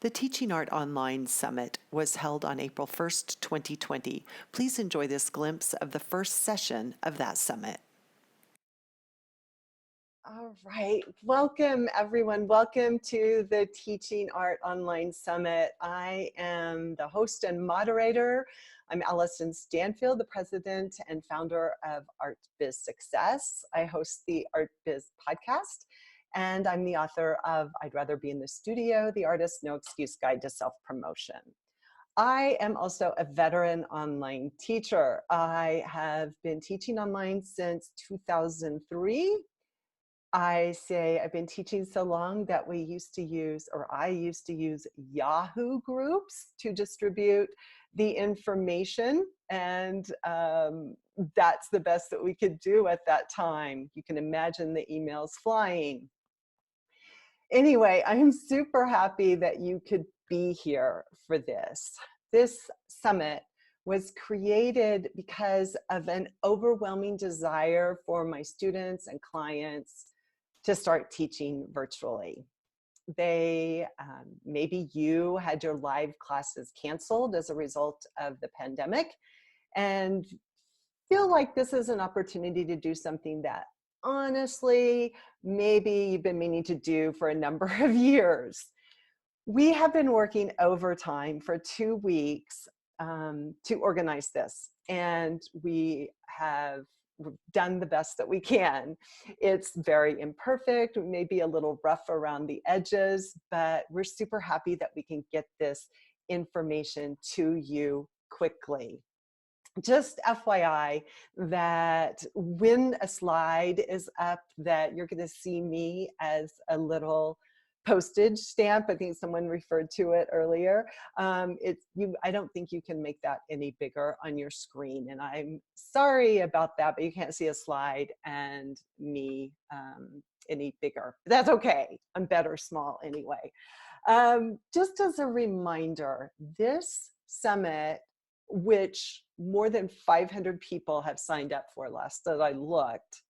The Teaching Art Online Summit was held on April 1st, 2020. Please enjoy this glimpse of the first session of that summit. All right, welcome everyone. Welcome to the Teaching Art Online Summit. I am the host and moderator. I'm Allison Stanfield, the president and founder of Art Biz Success. I host the Art Biz podcast, and I'm the author of I'd Rather Be in the Studio, The Artist's No Excuse Guide to Self-Promotion. I am also a veteran online teacher. I have been teaching online since 2003. I say I've been teaching so long that I used to use Yahoo groups to distribute the information, and that's the best that we could do at that time. You can imagine the emails flying. Anyway, I'm super happy that you could be here for this. This summit was created because of an overwhelming desire for my students and clients to start teaching virtually. Maybe you had your live classes canceled as a result of the pandemic and feel like this is an opportunity to do something that honestly, maybe you've been meaning to do for a number of years. We have been working overtime for 2 weeks to organize this, and we have done the best that we can. It's very imperfect, maybe a little rough around the edges, but we're super happy that we can get this information to you quickly. Just FYI that when a slide is up, that you're going to see me as a little postage stamp. I think someone referred to it earlier. I don't think you can make that any bigger on your screen, and I'm sorry about that, but you can't see a slide and me any bigger. That's okay. I'm better small anyway. Just as a reminder, this summit, which more than 500 people have signed up for last that I looked,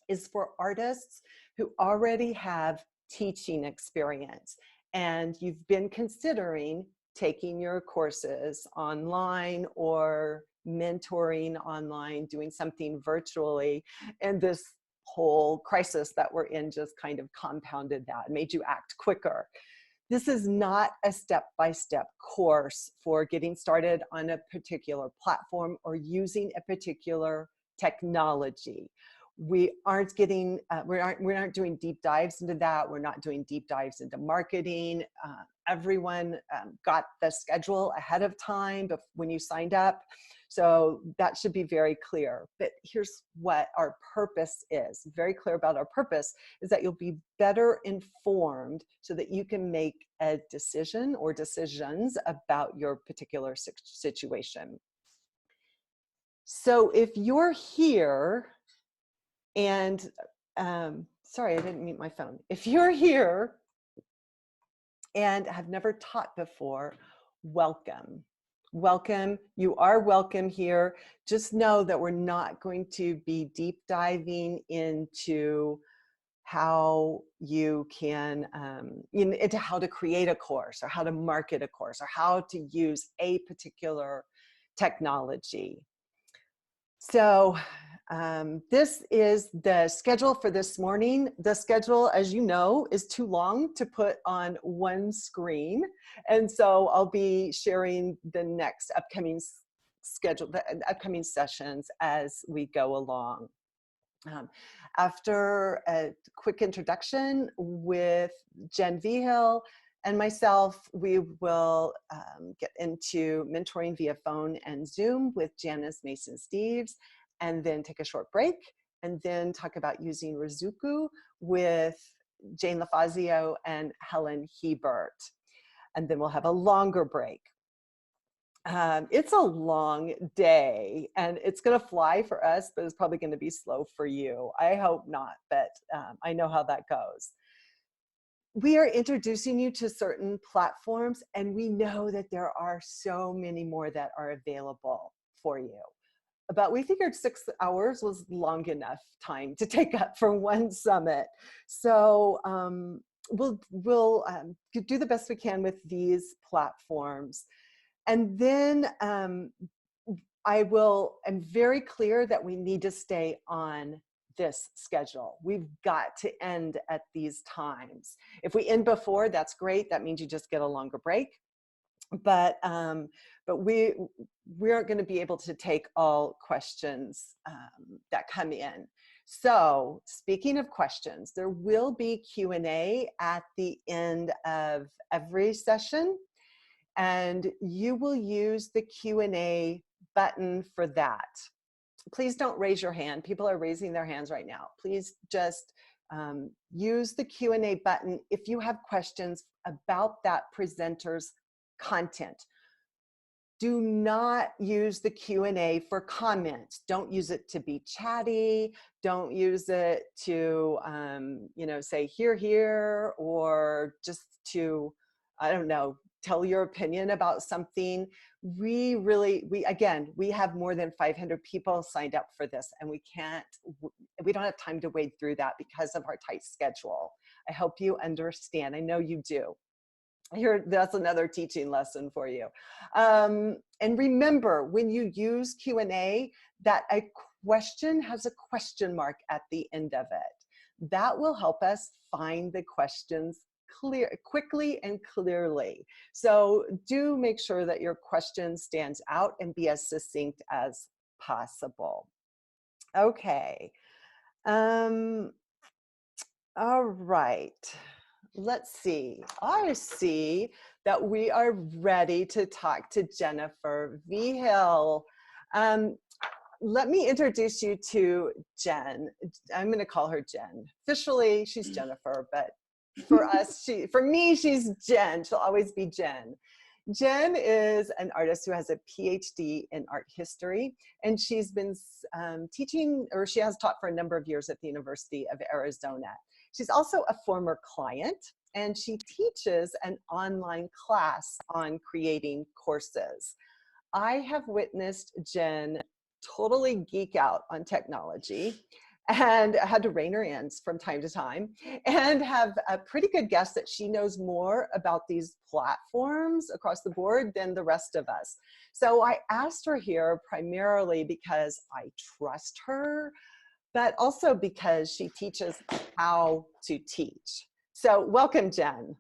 is for artists who already have teaching experience and you've been considering taking your courses online or mentoring online, doing something virtually, and this whole crisis that we're in just kind of compounded that, made you act quicker. This is not a step-by-step course for getting started on a particular platform or using a particular technology. We aren't getting, we aren't doing deep dives into that. We're not doing deep dives into marketing. Everyone got the schedule ahead of time when you signed up. So that should be very clear. But here's what our purpose is. Very clear about our purpose is that you'll be better informed so that you can make a decision or decisions about your particular situation. So if you're here, and sorry, I didn't mute my phone. If you're here and have never taught before, welcome. Welcome. You are welcome here. Just know that we're not going to be deep diving into how you can, into how to create a course or how to market a course or how to use a particular technology. So this is the schedule for this morning. The schedule, as you know, is too long to put on one screen. And so I'll be sharing the next upcoming schedule, the upcoming sessions as we go along. After a quick introduction with Jen Vigil and myself, we will get into mentoring via phone and Zoom with Janice Mason Steeves, and then take a short break, and then talk about using Ruzuku with Jane LaFazio and Helen Hiebert. And then we'll have a longer break. It's a long day, and it's going to fly for us, but it's probably going to be slow for you. I hope not, but I know how that goes. We are introducing you to certain platforms, and we know that there are so many more that are available for you. But we figured 6 hours was long enough time to take up for one summit. So we'll do the best we can with these platforms. And then I'm very clear that we need to stay on this schedule. We've got to end at these times. If we end before, that's great. That means you just get a longer break. But we aren't going to be able to take all questions that come in. So speaking of questions, there will be Q&A at the end of every session, and you will use the Q&A button for that. Please don't raise your hand. People are raising their hands right now. Please just use the Q&A button if you have questions about that presenter's content. Do not use the Q&A for comments. Don't use it to be chatty. Don't use it to, say here, or just to, I don't know, tell your opinion about something. We have more than 500 people signed up for this, and we don't have time to wade through that because of our tight schedule. I hope you understand. I know you do. That's another teaching lesson for you. And remember, when you use Q&A, that a question has a question mark at the end of it. That will help us find the questions quickly and clearly. So do make sure that your question stands out and be as succinct as possible. Okay. All right. Let's see. I see that we are ready to talk to Jennifer Vigil. Let me introduce you to Jen. I'm going to call her Jen. Officially, she's Jennifer, but for me, she's Jen. She'll always be Jen. Jen is an artist who has a PhD in art history, and she's been teaching, or she has taught for a number of years at the University of Arizona. She's also a former client, and she teaches an online class on creating courses. I have witnessed Jen totally geek out on technology, and had to rein her in from time to time, and have a pretty good guess that she knows more about these platforms across the board than the rest of us. So I asked her here primarily because I trust her, but also because she teaches how to teach. So welcome, Jen.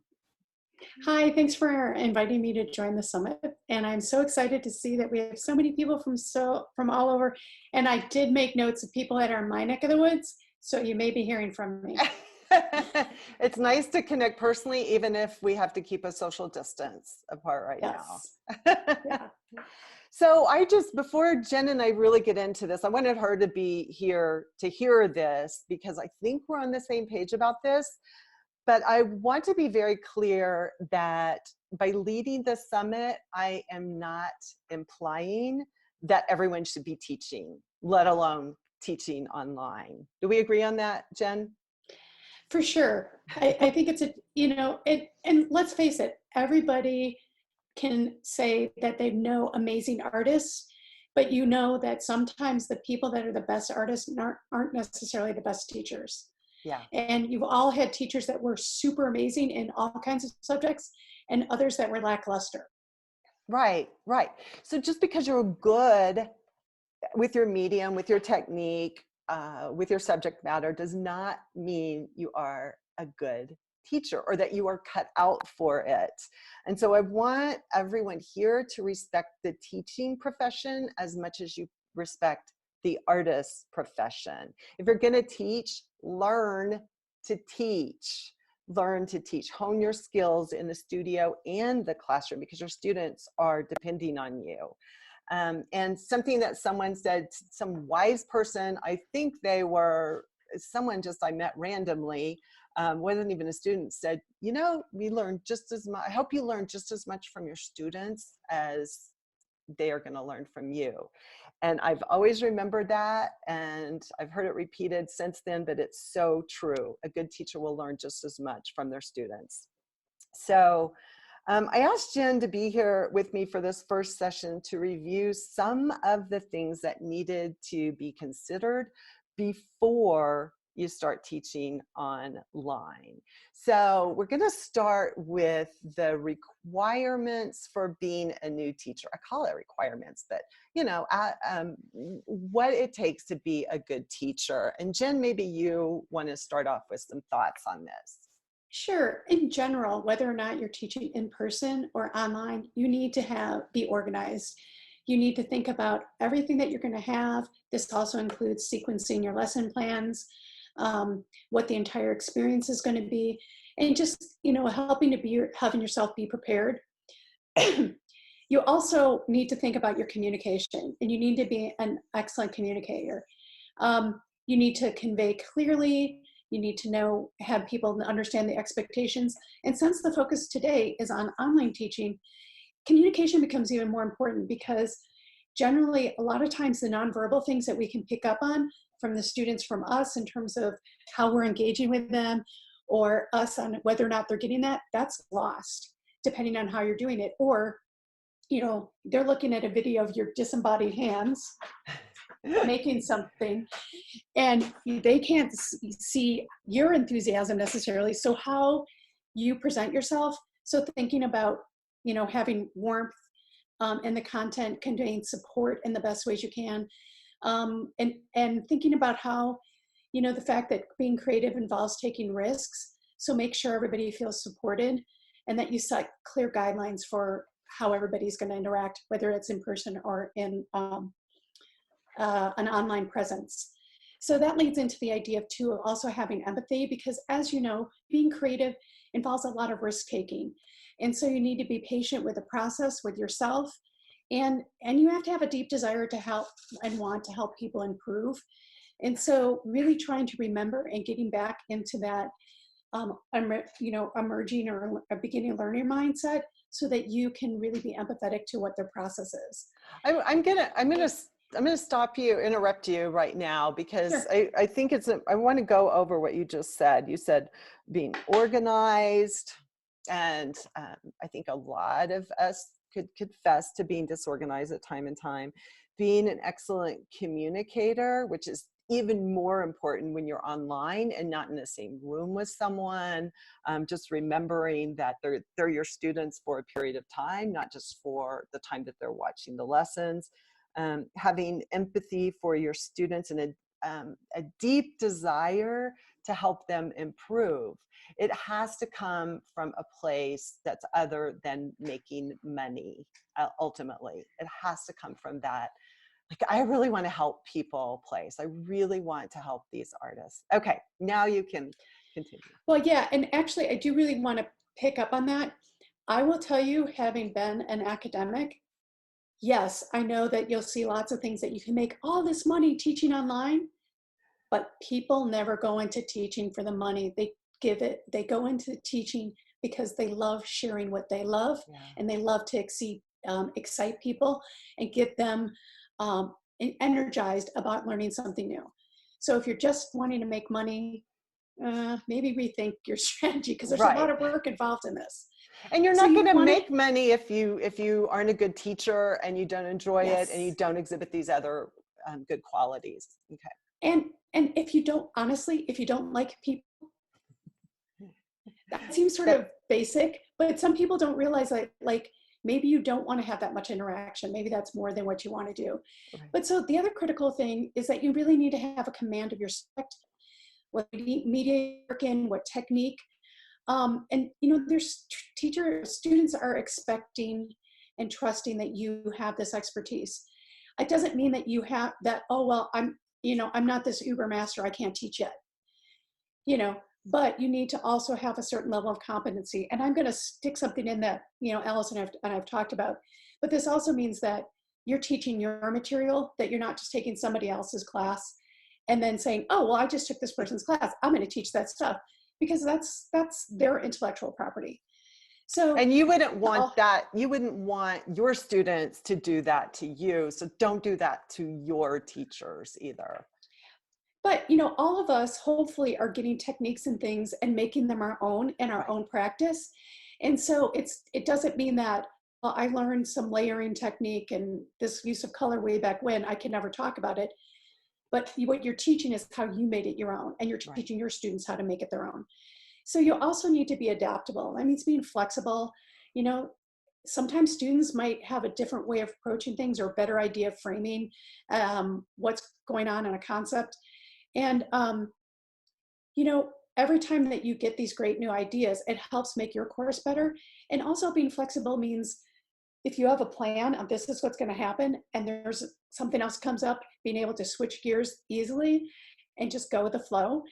Hi, thanks for inviting me to join the summit. And I'm so excited to see that we have so many people from all over. And I did make notes of people that are in my neck of the woods, so you may be hearing from me. It's nice to connect personally, even if we have to keep a social distance apart now. Yeah. So before Jen and I really get into this, I wanted her to be here to hear this, because I think we're on the same page about this. But I want to be very clear that by leading the summit, I am not implying that everyone should be teaching, let alone teaching online. Do we agree on that, Jen? For sure. I think it's and let's face it, everybody can say that they know amazing artists, but you know that sometimes the people that are the best artists aren't necessarily the best teachers. Yeah. And you've all had teachers that were super amazing in all kinds of subjects, and others that were lackluster. Right. So just because you're good with your medium, with your technique, with your subject matter, does not mean you are a good teacher or that you are cut out for it. And so I want everyone here to respect the teaching profession as much as you respect the artist's profession. If you're going to teach, learn to teach. Learn to teach. Hone your skills in the studio and the classroom, because your students are depending on you. And something that someone said, some wise person, I think someone just I met randomly, wasn't even a student, said, we learn just as much. I hope you learn just as much from your students as they are going to learn from you. And I've always remembered that, and I've heard it repeated since then, but it's so true. A good teacher will learn just as much from their students. So I asked Jen to be here with me for this first session to review some of the things that needed to be considered before you start teaching online. So we're going to start with the requirements for being a new teacher. I call it requirements, but what it takes to be a good teacher. And Jen, maybe you want to start off with some thoughts on this. Sure. In general, whether or not you're teaching in person or online, you need to be organized. You need to think about everything that you're going to have. This also includes sequencing your lesson plans, what the entire experience is going to be, and just, having yourself be prepared. You also need to think about your communication, and you need to be an excellent communicator. You need to convey clearly. You need to have people understand the expectations. And since the focus today is on online teaching, communication becomes even more important, because generally a lot of times the nonverbal things that we can pick up on from the students, from us, in terms of how we're engaging with them, or us on whether or not they're getting that's lost depending on how you're doing it. Or, they're looking at a video of your disembodied hands making something, and they can't see your enthusiasm necessarily. So how you present yourself. So thinking about, having warmth, and the content conveying support in the best ways you can. And thinking about how, the fact that being creative involves taking risks. So make sure everybody feels supported, and that you set clear guidelines for how everybody's going to interact, whether it's in person or in an online presence. So that leads into the idea of also having empathy, because as you know, being creative involves a lot of risk taking. And so you need to be patient with the process, with yourself, and you have to have a deep desire to help and want to help people improve. And so really trying to remember and getting back into that, emerging or a beginning learning mindset, so that you can really be empathetic to what their process is. I'm gonna stop you, interrupt you right now, because Sure. I think I want to go over what you just said. You said being organized, and I think a lot of us could confess to being disorganized at time and time. Being an excellent communicator, which is even more important when you're online and not in the same room with someone. Just remembering that they're your students for a period of time, not just for the time that they're watching the lessons. Having empathy for your students, and a deep desire to help them improve. It has to come from a place that's other than making money, ultimately. It has to come from that. Like, I really want to help people place. I really want to help these artists. Okay, now you can continue. Well, yeah, and actually I do really want to pick up on that. I will tell you, having been an academic, yes, I know that you'll see lots of things that you can make all this money teaching online, but people never go into teaching for the money. They go into teaching because they love sharing what they love, and they love to excite people and get them energized about learning something new. So if you're just wanting to make money, maybe rethink your strategy, because there's a lot of work involved in this. And you're not going to make money if you aren't a good teacher and you don't enjoy it, and you don't exhibit these other good qualities. Okay. And if you don't like people, that seems sort of basic, but some people don't realize that, like, maybe you don't want to have that much interaction. Maybe that's more than what you want to do. Okay. But so the other critical thing is that you really need to have a command of your subject, what media you work in, what technique. And there's students are expecting and trusting that you have this expertise. It doesn't mean that you have that, oh, well, I'm not this Uber master, I can't teach yet. But you need to also have a certain level of competency. And I'm going to stick something in that, Alice and I've talked about, but this also means that you're teaching your material, that you're not just taking somebody else's class and then saying, oh, well, I just took this person's class, I'm going to teach that stuff, because that's their intellectual property. So, and you wouldn't want that. You wouldn't want your students to do that to you. So don't do that to your teachers either. But, all of us hopefully are getting techniques and things and making them our own in our own practice. And so it doesn't mean that, well, I learned some layering technique and this use of color way back when, I can never talk about it. but what you're teaching is how you made it your own, and you're Right. teaching your students how to make it their own. So you also need to be adaptable. That means being flexible. You know, sometimes students might have a different way of approaching things or a better idea of framing what's going on in a concept. And, you know, every time that you get these great new ideas, it helps make your course better. And also being flexible means if you have a plan of this is what's going to happen and there's something else comes up, being able to switch gears easily and just go with the flow.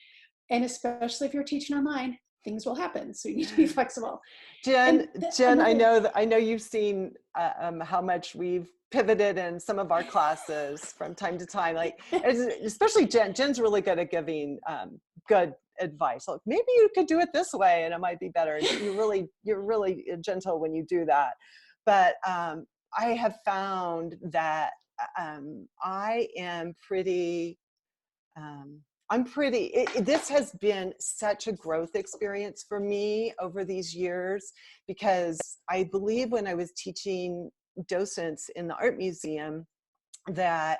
And especially if you're teaching online, things will happen. So you need to be flexible. Jen, Another, I know you've seen how much we've pivoted in some of our classes from time to time. Like, especially Jen. Jen's really good at giving good advice. Like, maybe you could do it this way, and it might be better. You're really gentle when you do that. But I have found that I am pretty. This has been such a growth experience for me over these years, because I believe when I was teaching docents in the art museum that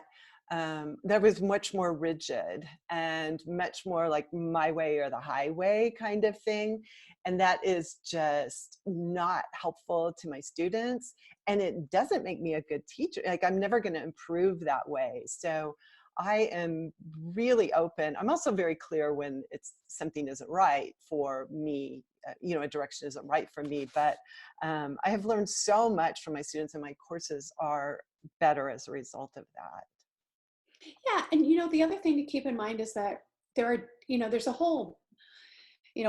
that was much more rigid and much more like my way or the highway kind of thing. And that is just not helpful to my students. And it doesn't make me a good teacher. Like, I'm never going to improve that way. So I am really open. I'm also very clear when something isn't right for me, you know, a direction isn't right for me. But I have learned so much from my students, and my courses are better as a result of that. yeah. And, you know, the other thing to keep in mind is that there's a whole,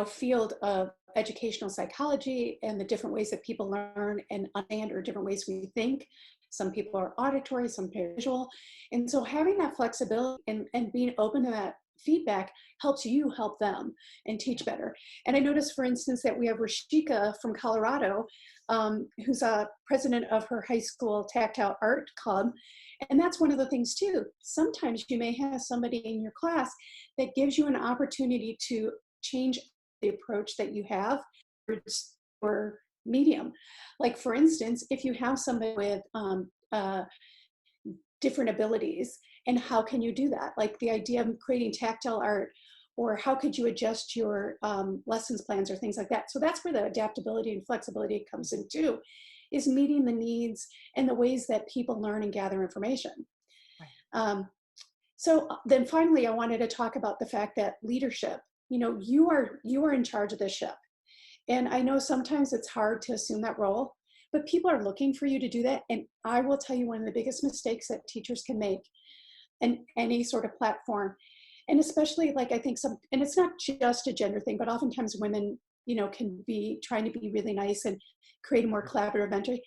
field of educational psychology and the different ways that people learn and understand, or different ways we think. Some people are auditory, some people are visual. And so having that flexibility and being open to that feedback helps you help them and teach better. And I noticed, for instance, that we have Rashika from Colorado, who's a president of her high school tactile art club. And that's one of the things too. Sometimes you may have somebody in your class that gives you an opportunity to change the approach that you have or medium. Like, for instance, if you have somebody with different abilities, and how can you do that? Like the idea of creating tactile art, or how could you adjust your lessons plans or things like that. So that's where the adaptability and flexibility comes in too, is meeting the needs and the ways that people learn and gather information. Right. So then finally, I wanted to talk about the fact that leadership, you are in charge of the ship. And I know sometimes it's hard to assume that role, but people are looking for you to do that. And I will tell you, one of the biggest mistakes that teachers can make in any sort of platform, and especially like I think and it's not just a gender thing, but oftentimes women, can be trying to be really nice and create a more collaborative mentoring.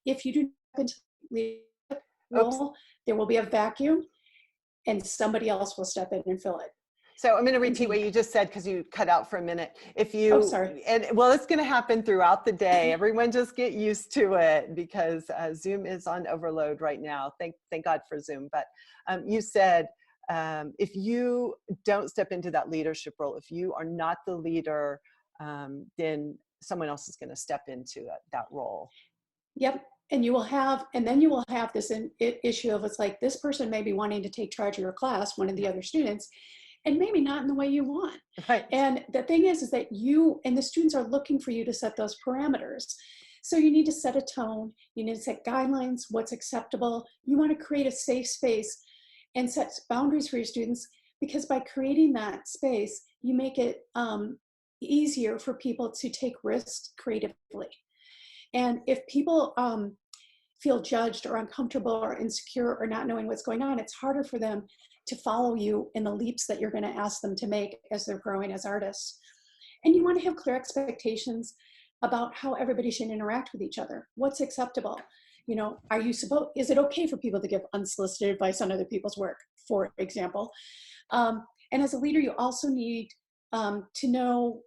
If you do not into leadership role, there will be a vacuum and somebody else will step in and fill it. So I'm going to repeat what you just said, because you cut out for a minute. Sorry. And well, it's going to happen throughout the day. Everyone just get used to it, because Zoom is on overload right now. Thank God for Zoom. But you said, if you don't step into that leadership role, if you are not the leader, then someone else is going to step into that role. Yep. And you will have this issue of, it's like, this person may be wanting to take charge of your class, one of the other students, and maybe not in the way you want. Right. And the thing is that you and the students are looking for you to set those parameters. So you need to set a tone, you need to set guidelines, what's acceptable. You want to create a safe space and set boundaries for your students, because by creating that space, you make it easier for people to take risks creatively. And if people feel judged or uncomfortable or insecure or not knowing what's going on, it's harder for them to follow you in the leaps that you're going to ask them to make as they're growing as artists. And you want to have clear expectations about how everybody should interact with each other. What's acceptable? Is it okay for people to give unsolicited advice on other people's work, for example? And as a leader, you also need to know,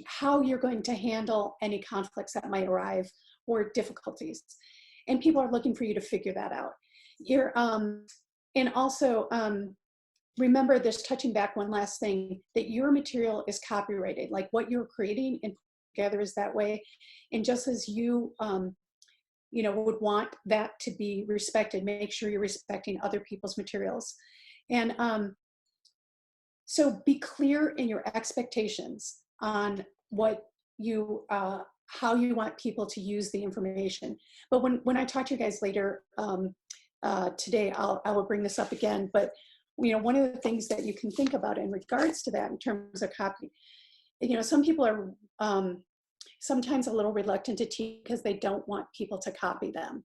how you're going to handle any conflicts that might arise or difficulties. And people are looking for you to figure that out. And also remember this, touching back one last thing, that your material is copyrighted, like what you're creating and together is that way. And just as you would want that to be respected. Make sure you're respecting other people's materials. And so be clear in your expectations on what you, how you want people to use the information. But when I talk to you guys later today, I will bring this up again. But one of the things that you can think about in regards to that in terms of copy, some people are sometimes a little reluctant to teach because they don't want people to copy them.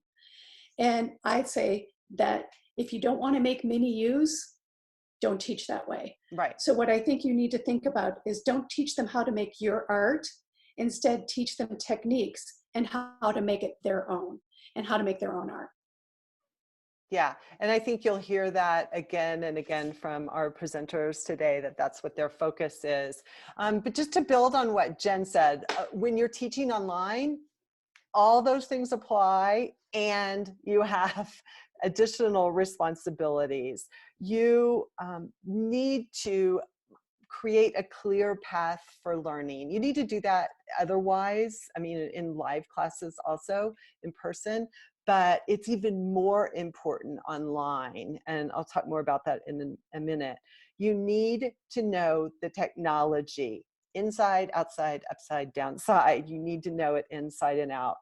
And I'd say that if you don't want to make mini yous, don't teach that way. Right. So what I think you need to think about is don't teach them how to make your art. Instead, teach them techniques and how to make it their own and how to make their own art. Yeah, and I think you'll hear that again and again from our presenters today, that that's what their focus is. But just to build on what Jen said, when you're teaching online, all those things apply, and you have additional responsibilities. You need to create a clear path for learning. You need to do that otherwise, I mean, in live classes also, in person, but it's even more important online. And I'll talk more about that in a minute. You need to know the technology, inside, outside, upside, downside. You need to know it inside and out.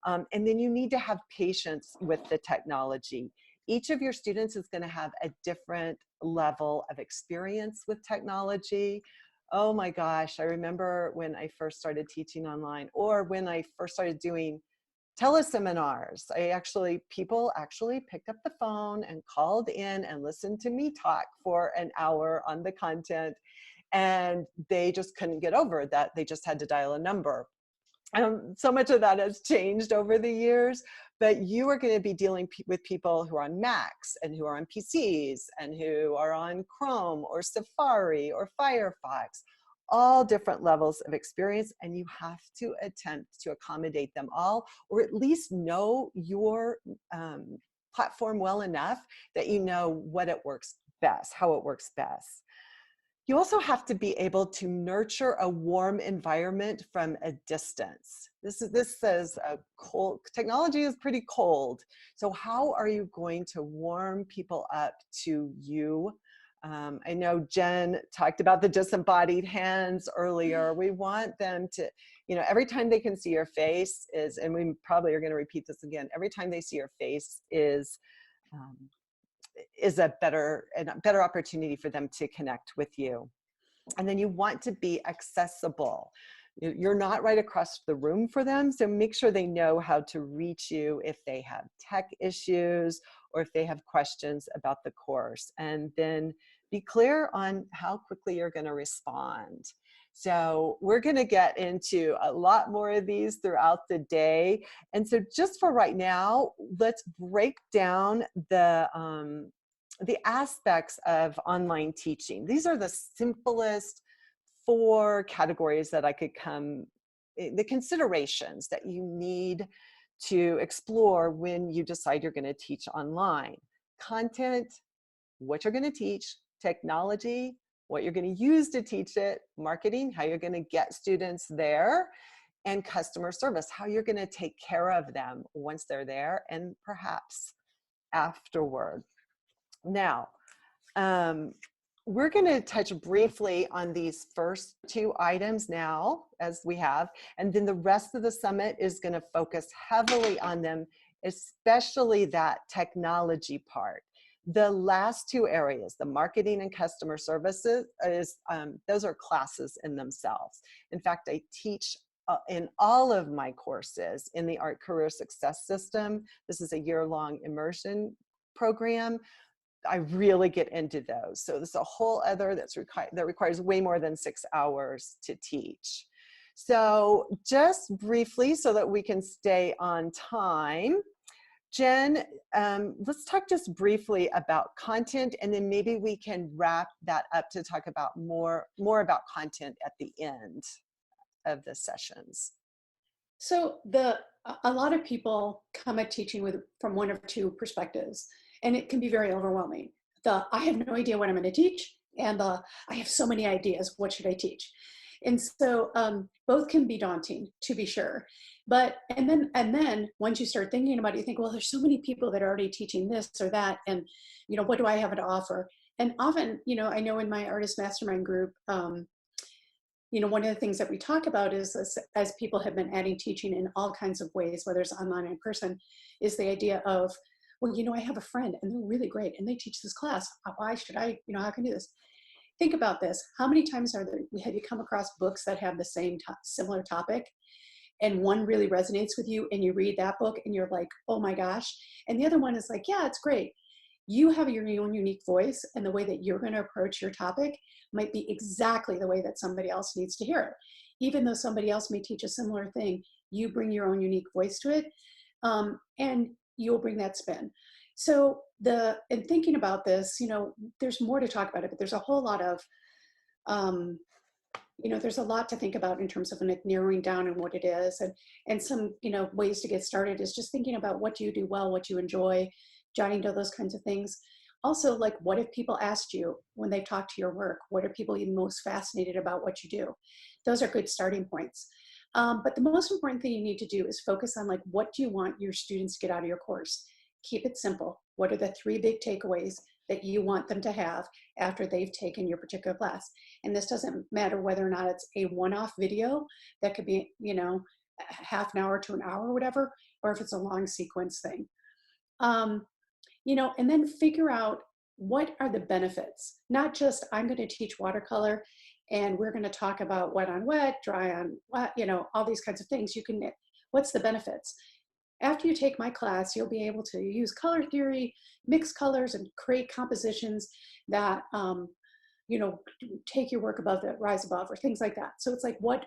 And then you need to have patience with the technology. Each of your students is going to have a different level of experience with technology. Oh my gosh, I remember when I first started teaching online, or when I first started doing teleseminars. People actually picked up the phone and called in and listened to me talk for an hour on the content, and they just couldn't get over that. They just had to dial a number. So much of that has changed over the years, but you are going to be dealing with people who are on Macs and who are on PCs and who are on Chrome or Safari or Firefox, all different levels of experience, and you have to attempt to accommodate them all, or at least know your platform well enough that you know what it works best, how it works best. You also have to be able to nurture a warm environment from a distance. This says technology is pretty cold. So how are you going to warm people up to you? I know Jen talked about the disembodied hands earlier. We want them to, every time they can see your face and we probably are going to repeat this again, every time they see your face is a better opportunity for them to connect with you. And then you want to be accessible. You're not right across the room for them, so make sure they know how to reach you if they have tech issues or if they have questions about the course. And then be clear on how quickly you're going to respond. So we're going to get into a lot more of these throughout the day. And so just for right now, let's break down the aspects of online teaching. These are the simplest 4 categories that I could the considerations that you need to explore when you decide you're going to teach online. Content, what you're going to teach, technology, what you're going to use to teach it, marketing, how you're going to get students there, and customer service, how you're going to take care of them once they're there and perhaps afterward. Now, we're going to touch briefly on these first 2 items now, as we have, and then the rest of the summit is going to focus heavily on them, especially that technology part. The last 2 areas, the marketing and customer services, those are classes in themselves. In fact, I teach in all of my courses in the Art Career Success System. This is a year-long immersion program. I really get into those. So there's a whole other that requires way more than 6 hours to teach. So just briefly, so that we can stay on time, Jen, let's talk just briefly about content, and then maybe we can wrap that up to talk about more about content at the end of the sessions. So a lot of people come at teaching from one of 2 perspectives, and it can be very overwhelming. I have no idea what I'm going to teach, and I have so many ideas. What should I teach? And so both can be daunting, to be sure. But and then once you start thinking about it, you think, well, there's so many people that are already teaching this or that, and what do I have to offer? And often, I know in my artist mastermind group, one of the things that we talk about is, as people have been adding teaching in all kinds of ways, whether it's online or in person, is the idea of, well, I have a friend and they're really great and they teach this class. Why should I, how can I do this? Think about this. How many times have you come across books that have the same similar topic, and one really resonates with you and you read that book and you're like, oh my gosh. And the other one is like, yeah, it's great. You have your own unique voice, and the way that you're going to approach your topic might be exactly the way that somebody else needs to hear it. Even though somebody else may teach a similar thing, you bring your own unique voice to it, and you'll bring that spin. So in thinking about this, there's more to talk about it, but there's a whole lot of, there's a lot to think about in terms of narrowing down on what it is, and some, ways to get started is just thinking about what do you do well, what you enjoy, jotting down those kinds of things. Also, like, what if people asked you when they talk to your work? What are people even most fascinated about what you do? Those are good starting points. But the most important thing you need to do is focus on, like, what do you want your students to get out of your course? Keep it simple. What are the 3 big takeaways that you want them to have after they've taken your particular class? And this doesn't matter whether or not it's a one-off video that could be, half an hour to an hour or whatever, or if it's a long sequence thing. And then figure out what are the benefits, not just I'm going to teach watercolor and we're going to talk about wet on wet, dry on wet, all these kinds of things. What's the benefits? After you take my class, you'll be able to use color theory, mix colors, and create compositions that, take your work above that, rise above, or things like that. So it's like, what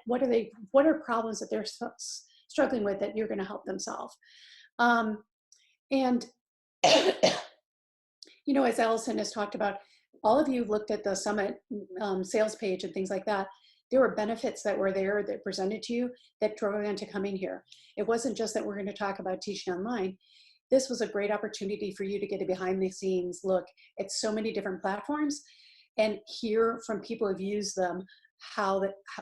are problems that they're struggling with that you're going to help them solve? And as Allison has talked about, all of you looked at the summit sales page and things like that. There were benefits that were there that presented to you that drove them to coming here. It wasn't just that we're going to talk about teaching online. This was a great opportunity for you to get a behind the scenes look at so many different platforms and hear from people who've used them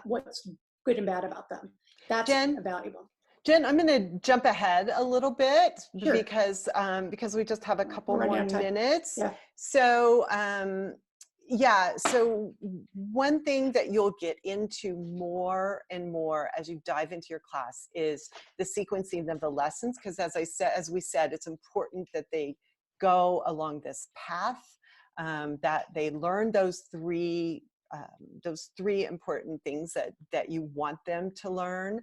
what's good and bad about them. That's valuable. Jen, I'm going to jump ahead a little bit. Sure. because we just have a couple more minutes. Yeah. So so one thing that you'll get into more and more as you dive into your class is the sequencing of the lessons, because as we said, it's important that they go along this path, that they learn those three important things that you want them to learn.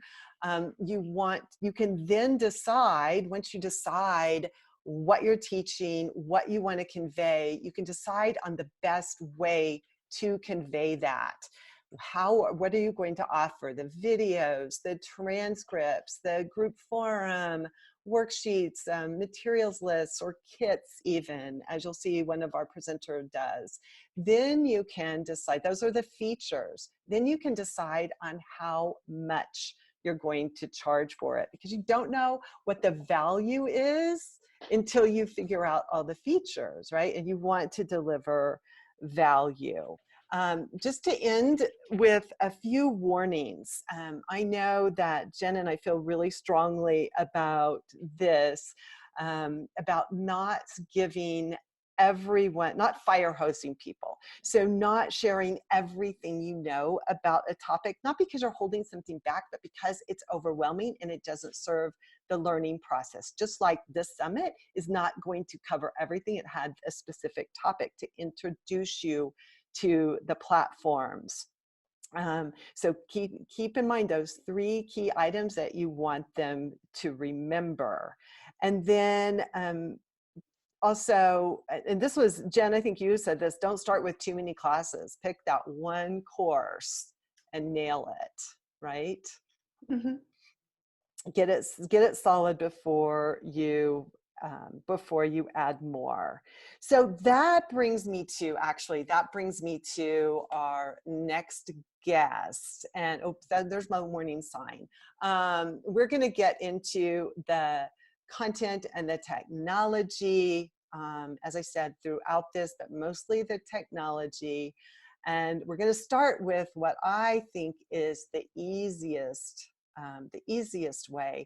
You can then decide, once you decide what you're teaching, what you want to convey, you can decide on the best way to convey that. What are you going to offer? The videos, the transcripts, the group forum, worksheets, materials lists, or kits even, as you'll see one of our presenters does. Then you can decide, those are the features. Then you can decide on how much you're going to charge for it, because you don't know what the value is until you figure out all the features, right? And you want to deliver value. Just to end with a few warnings. I know that Jen and I feel really strongly about this, about not giving everyone, not fire hosting people. So not sharing everything you know about a topic, not because you're holding something back, but because it's overwhelming and it doesn't serve the learning process. Just like this summit is not going to cover everything. It had a specific topic to introduce you to the platforms. So keep in mind those 3 key items that you want them to remember. And then also, and this was, Jen, I think you said this, don't start with too many classes. Pick that one course and nail it, right? Mm-hmm. Get it solid before you add more. So that brings me to our next guest. And there's my warning sign. We're going to get into the content and the technology, as I said, throughout this, but mostly the technology. And we're going to start with what I think is the easiest way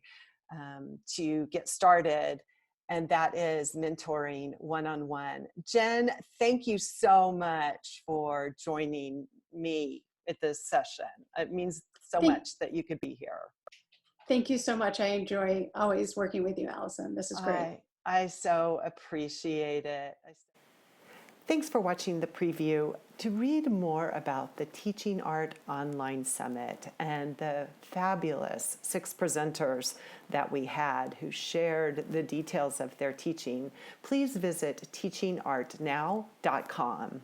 to get started, and that is mentoring one-on-one. Jen, thank you so much for joining me at this session. It means so much that you could be here. Thank you so much. I enjoy always working with you, Allison. This is great. I so appreciate it. Thanks for watching the preview. To read more about the Teaching Art Online Summit and the fabulous 6 presenters that we had who shared the details of their teaching, please visit teachingartnow.com.